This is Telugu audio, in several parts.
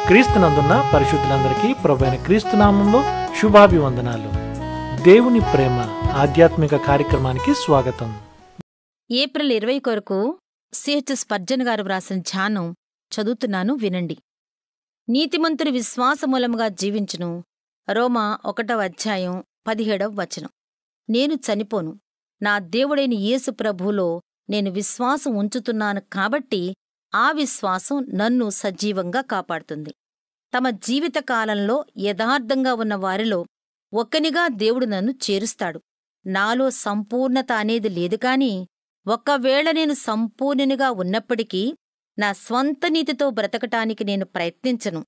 క్రీస్తునందున్న పరిశుద్ధులందరికీ ప్రభువైన క్రీస్తు నామంలో శుభాభివందనాలు. దేవుని ప్రేమ ఆధ్యాత్మిక కార్యక్రమానికి స్వాగతం. ఏప్రిల్ 20 కొరకు సిహెచ్ స్పర్జన్ గారు వ్రాసిన ధ్యానం చదువుతున్నాను, వినండి. నీతిమంతుని విశ్వాసమూలముగా జీవించును. రోమా 1:17 నేను చనిపోను, నా దేవుడైన యేసు ప్రభువులో నేను విశ్వాసం ఉంచుతున్నాను కాబట్టి ఆ విశ్వాసం నన్ను సజీవంగా కాపాడుతుంది. తమ జీవితకాలంలో యథార్థంగా ఉన్న వారిలో ఒక్కనిగా దేవుడు నన్ను చేరుస్తాడు. నాలో సంపూర్ణత అనేది లేదు కాని ఒకవేళ నేను సంపూర్ణునిగా ఉన్నప్పటికీ నా స్వంత నీతితో బ్రతకటానికి నేను ప్రయత్నించను.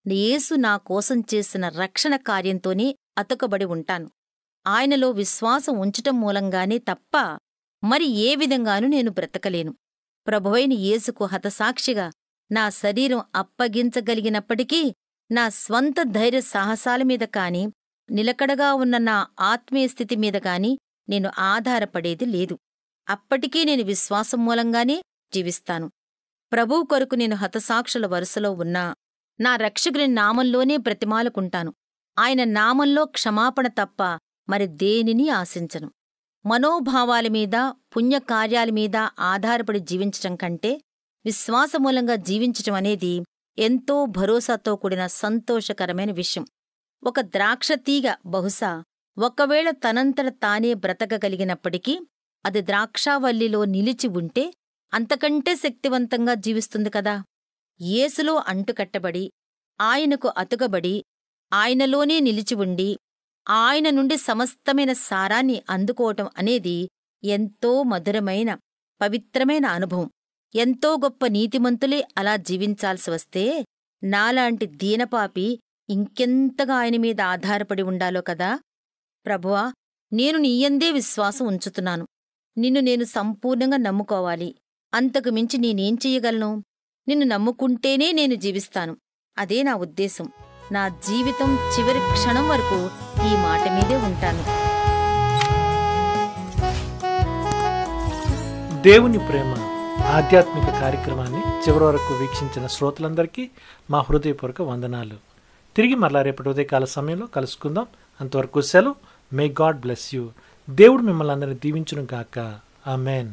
యేసు నా కోసం చేసిన రక్షణ కార్యంతోనే అతుకబడి ఉంటాను. ఆయనలో విశ్వాసం ఉంచటం మూలంగానే తప్ప మరి ఏ విధంగానూ నేను బ్రతకలేను. ప్రభువైన యేసుకు హతసాక్షిగా నా శరీరం అప్పగించగలిగినప్పటికీ నా స్వంత ధైర్య సాహసాల మీద కాని నిలకడగా ఉన్న నా ఆత్మీయ స్థితి మీద కాని నేను ఆధారపడేది లేదు. అప్పటికీ నేను విశ్వాసం మూలంగానే జీవిస్తాను. ప్రభువు కొరకు నేను హతసాక్షుల వరుసలో ఉన్నా నా రక్షకుని నామంలోనే బ్రతిమాలుకుంటాను. ఆయన నామంలో క్షమాపణ తప్ప మరి దేనిని ఆశించను. మనోభావాల మీద పుణ్యకార్యాల మీద ఆధారపడి జీవించటం కంటే విశ్వాసమూలంగా జీవించటం అనేది ఎంతో భరోసాతో కూడిన సంతోషకరమైన విషయం. ఒక ద్రాక్షతీగ బహుశా ఒకవేళ తనంతట తానే బ్రతకగలిగినప్పటికీ అది ద్రాక్షావల్లిలో నిలిచి ఉంటే అంతకంటే శక్తివంతంగా జీవిస్తుంది కదా. యేసులో అంటుకట్టబడి ఆయనకు అతుకబడి ఆయనలోనే నిలిచి ఉండి ఆయన నుండి సమస్తమైన సారాన్ని అందుకోవటం అనేది ఎంతో మధురమైన పవిత్రమైన అనుభవం. ఎంతో గొప్ప నీతిమంతులే అలా జీవించాల్సి వస్తే నాలాంటి దీనపాపి ఇంకెంతగా ఆయన మీద ఆధారపడి ఉండాలో కదా. ప్రభువా, నేను నీయందే విశ్వాసం ఉంచుతున్నాను. నిన్ను నేను సంపూర్ణంగా నమ్ముకోవాలి. అంతకు మించి నేనేం చెయ్యగలను? నిన్ను నమ్ముకుంటేనే నేను జీవిస్తాను. అదే నా ఉద్దేశం. నా జీవితం చివరి క్షణం వరకు ఈ మాట మీదే ఉంటాను. దేవుని ప్రేమ ఆధ్యాత్మిక కార్యక్రమాన్ని చివరి వరకు వీక్షించిన శ్రోతలందరికీ మా హృదయపూర్వక వందనాలు. తిరిగి మరలా రేపటి ఉదయకాల సమయంలో కలుసుకుందాం. అంతవరకు సెలవు. May God bless you. దేవుడు మిమ్మల్ని అందరినీ దీవించును గాక. ఆమెన్.